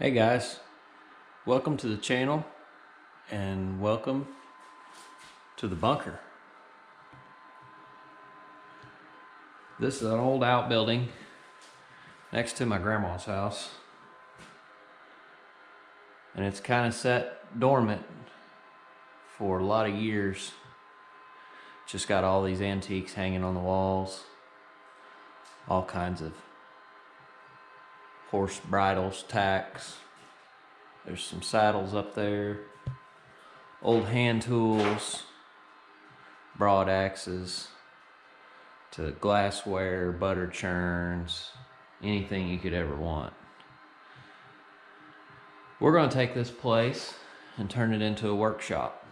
Hey guys, welcome to the channel and welcome to the bunker. This is an old outbuilding next to my grandma's house, and it's kind of sat dormant for a lot of years. Just got all these antiques hanging on the walls, all kinds of horse bridles, tacks. There's some saddles up there, old hand tools, broad axes, to glassware, butter churns, anything you could ever want. We're going to take this place and turn it into a workshop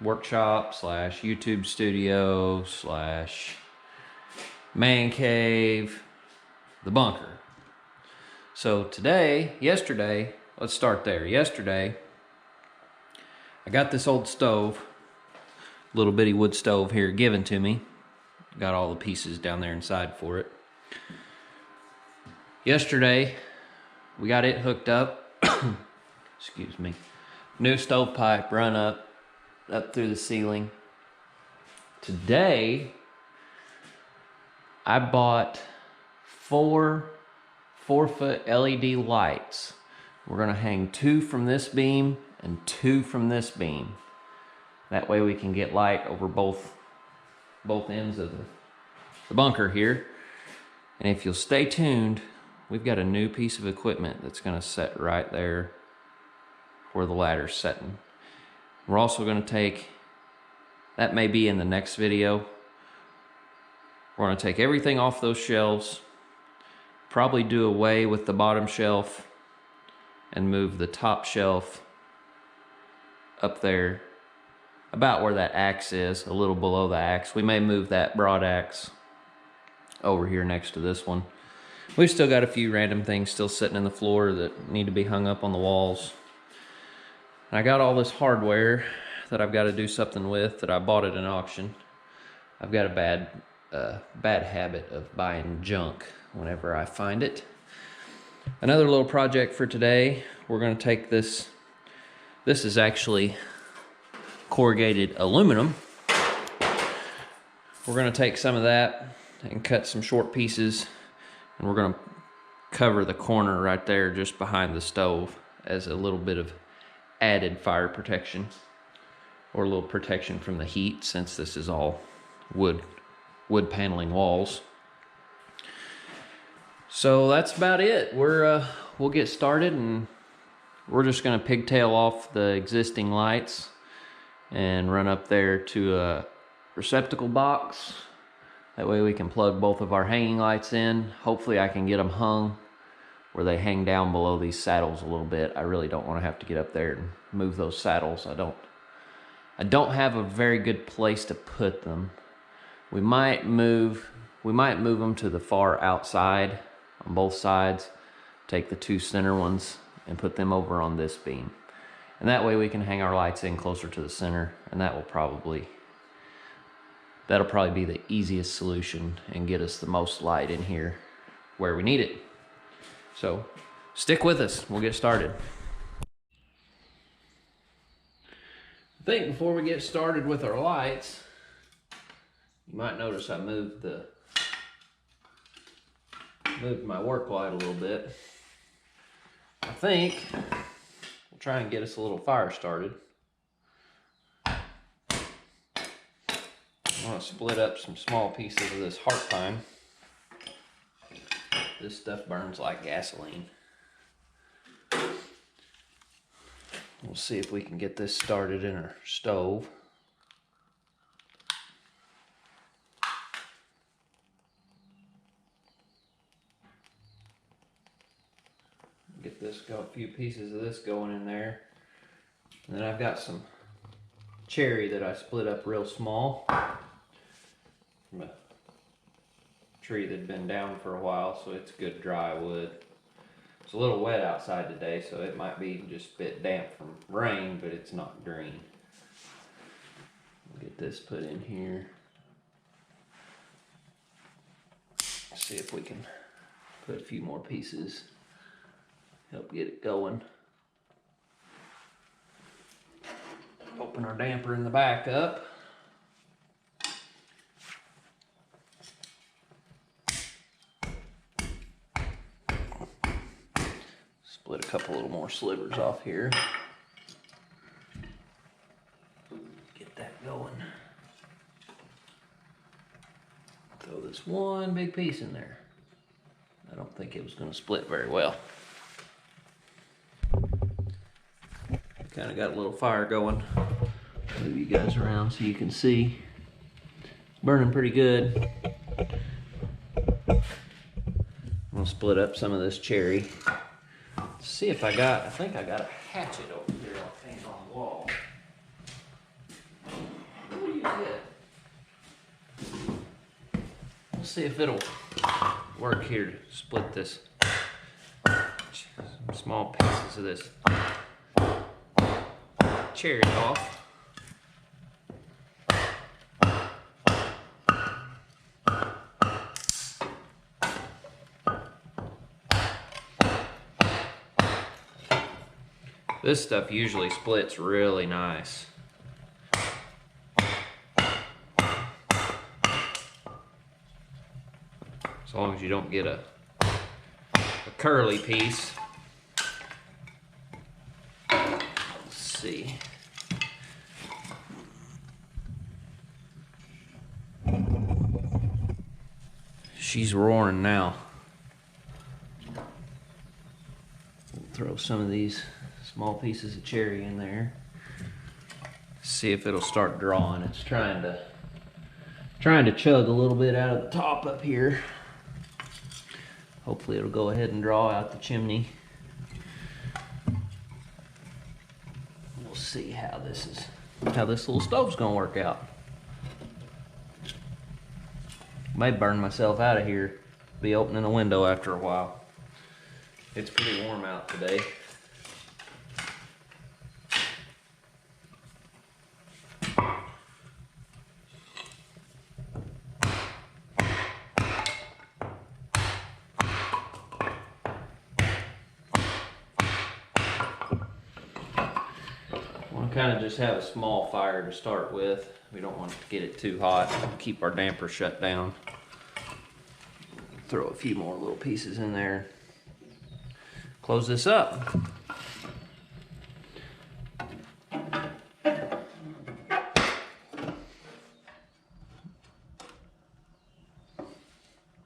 slash YouTube studio slash man cave, the bunker. So yesterday, let's start there. Yesterday, I got this old stove, little bitty wood stove here, given to me. Got all the pieces down there inside for it. Yesterday, we got it hooked up. Excuse me. New stovepipe run up through the ceiling. Today, I bought four 4-foot LED lights. We're gonna hang 2 from this beam and 2 from this beam. That way we can get light over both ends of the bunker here. And if you'll stay tuned, we've got a new piece of equipment that's gonna set right there where the ladder's setting. We're also gonna take, that may be in the next video, we're gonna take everything off those shelves, probably do away with the bottom shelf and move the top shelf up there about where that axe is, a little below the axe. We may move that broad axe over here next to this one. We've still got a few random things still sitting in the floor that need to be hung up on the walls. And I got all this hardware that I've got to do something with that I bought at an auction. I've got a bad habit of buying junk whenever I find it. Another little project for today, we're going to take this is actually corrugated aluminum. We're going to take some of that and cut some short pieces, and we're going to cover the corner right there just behind the stove as a little bit of added fire protection, or a little protection from the heat, since this is all wood paneling walls. So that's about it. We'll get started, and we're just going to pigtail off the existing lights and run up there to a receptacle box. That way we can plug both of our hanging lights in. Hopefully I can get them hung where they hang down below these saddles a little bit. I really don't want to have to get up there and move those saddles. I don't have a very good place to put them. We might move them to the far outside on both sides, take the 2 center ones and put them over on this beam. And that way we can hang our lights in closer to the center, and that'll probably be the easiest solution and get us the most light in here where we need it. So stick with us, we'll get started. I think before we get started with our lights, you might notice I moved my work light a little bit. I think we'll try and get us a little fire started. I want to split up some small pieces of this heart pine. This stuff burns like gasoline. We'll see if we can get this started in our stove. Get a few pieces of this going in there. And then I've got some cherry that I split up real small from a tree that had been down for a while, so it's good dry wood. It's a little wet outside today, so it might be just a bit damp from rain, but it's not green. Get this put in here. See if we can put a few more pieces Help get it going. Open our damper in the back up. Split a couple little more slivers off here. Get that going. Throw this one big piece in there. I don't think it was going to split very well. Kind of got a little fire going. Move you guys around so you can see. It's burning pretty good. I'm gonna split up some of this cherry. Let's see if I think I got a hatchet over here I'll hang on the wall. What do you get? Let's see if it'll work here to split this. Some small pieces of this cherry off. This stuff usually splits really nice. As long as you don't get a curly piece. Let's see. She's roaring now. We'll throw some of these small pieces of cherry in there. See if it'll start drawing. It's trying to chug a little bit out of the top up here. Hopefully it'll go ahead and draw out the chimney. We'll see how this little stove's gonna work out. May burn myself out of here. Be opening a window after a while. It's pretty warm out today. Kind of just have a small fire to start with. We don't want to get it too hot. Keep our damper shut down. Throw a few more little pieces in there. Close this up.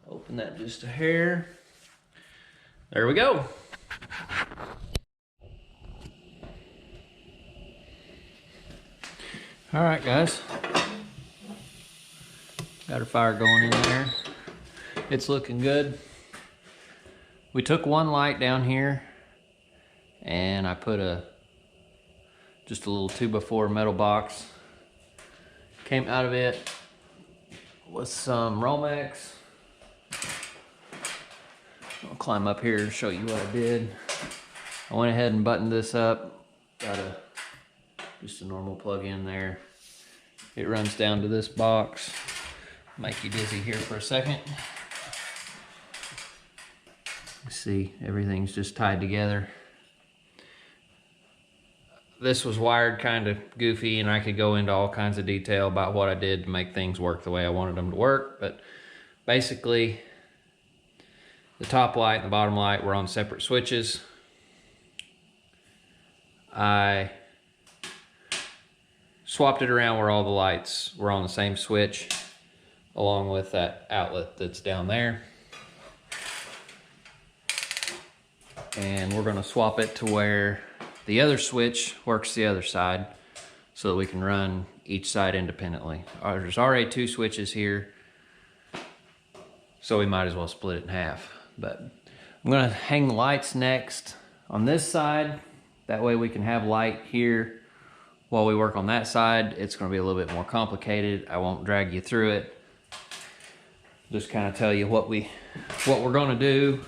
Open that just a hair. There we go. All right, guys, got our fire going in there. It's looking good. We took one light down here and I put just a little 2x4 metal box. Came out of it with some Romex. I'll climb up here and show you what I did. I went ahead and buttoned this up. Got just a normal plug in there. It runs down to this box. Make you dizzy here for a second. You see, everything's just tied together. This was wired kind of goofy, and I could go into all kinds of detail about what I did to make things work the way I wanted them to work, but basically the top light and the bottom light were on separate switches. I swapped it around where all the lights were on the same switch, along with that outlet that's down there. And we're gonna swap it to where the other switch works the other side so that we can run each side independently. There's already two switches here, so we might as well split it in half. But I'm gonna hang the lights next on this side. That way we can have light here while we work on that side. It's gonna be a little bit more complicated. I won't drag you through it. Just kind of tell you what we're gonna do.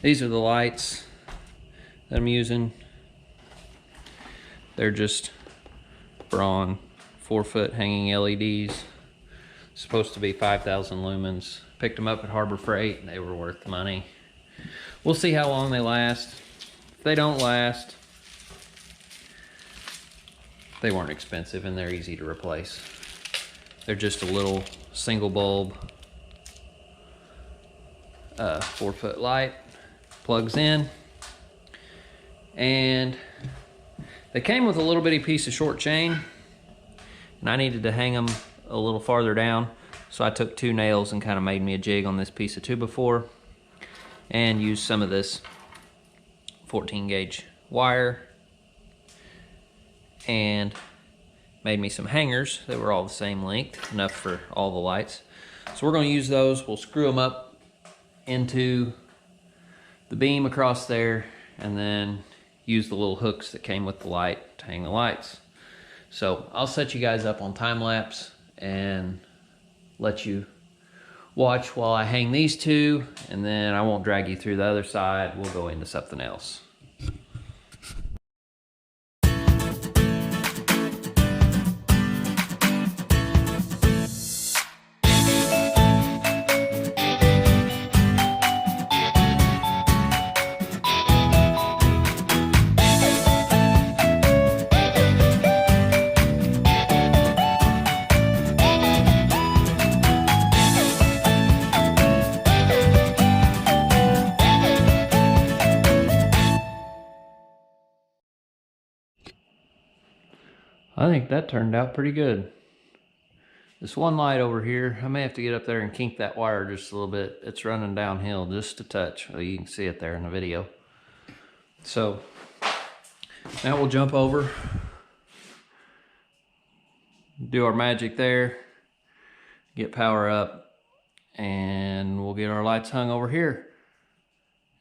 These are the lights that I'm using. They're just Braun 4-foot hanging LEDs. Supposed to be 5,000 lumens. Picked them up at Harbor Freight and they were worth the money. We'll see how long they last. If they don't last, they weren't expensive and they're easy to replace. They're just a little single bulb 4-foot light, plugs in, and they came with a little bitty piece of short chain, and I needed to hang them a little farther down, so I took 2 nails and kind of made me a jig on this piece of 2x4 and used some of this 14 gauge wire and made me some hangers that were all the same length, enough for all the lights. So we're going to use those. We'll screw them up into the beam across there and then use the little hooks that came with the light to hang the lights. So I'll set you guys up on time lapse and let you watch while I hang these 2, and then I won't drag you through the other side. We'll go into something else. I think that turned out pretty good. This one light over here, I may have to get up there and kink that wire just a little bit. It's running downhill just a touch. Well, you can see it there in the video. So now we'll jump over, do our magic there, get power up, and we'll get our lights hung over here.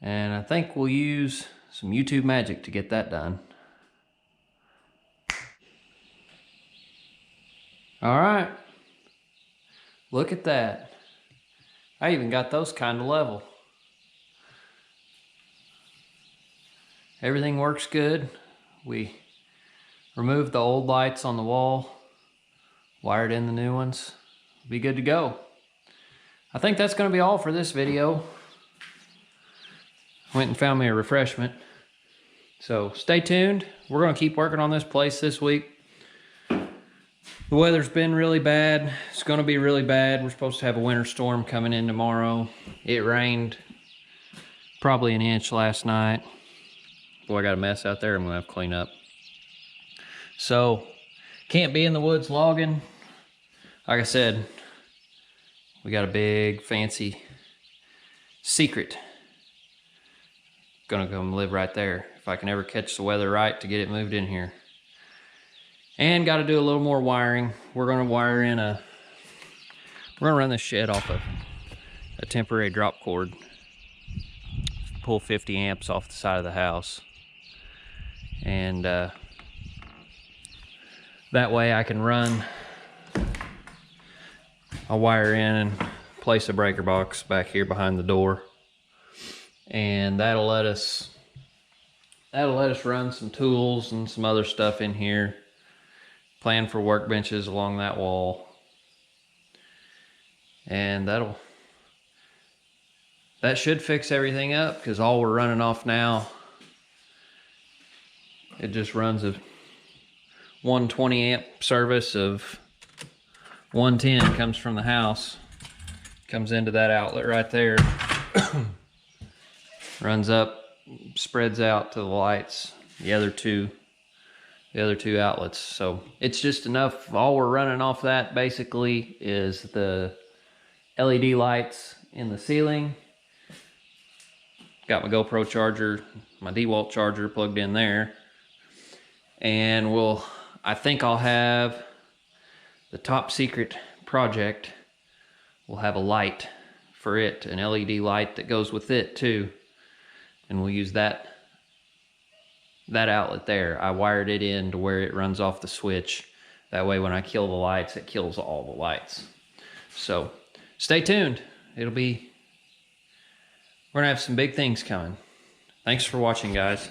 And I think we'll use some YouTube magic to get that done. All right, look at that. I even got those kind of level. Everything works good. We removed the old lights on the wall, wired in the new ones. Be good to go. I think that's going to be all for this video. Went and found me a refreshment. So stay tuned. We're going to keep working on this place this week. The weather's been really bad. It's going to be really bad. We're supposed to have a winter storm coming in tomorrow. It rained probably an inch last night. Boy, I got a mess out there I'm going to have to clean up. So, can't be in the woods logging. Like I said, we got a big, fancy secret. Gonna come live right there if I can ever catch the weather right to get it moved in here. And got to do a little more wiring. We're going to wire in we're going to run this shed off of a temporary drop cord. Pull 50 amps off the side of the house. And that way I can run a wire in and place a breaker box back here behind the door. And that'll let us run some tools and some other stuff in here. Plan for workbenches along that wall, and that should fix everything up, because all we're running off now, it just runs a 120 amp service of 110 comes from the house, comes into that outlet right there, runs up, spreads out to the lights, the other two outlets. So it's just enough. All we're running off that basically is the LED lights in the ceiling. Got my GoPro charger, my DeWalt charger plugged in there. And I think I'll have the top secret project. We'll have a light for it, an LED light that goes with it too. And we'll use that outlet there. I wired it in to where it runs off the switch. That way when I kill the lights, it kills all the lights. So stay tuned. We're gonna have some big things coming. Thanks for watching, guys.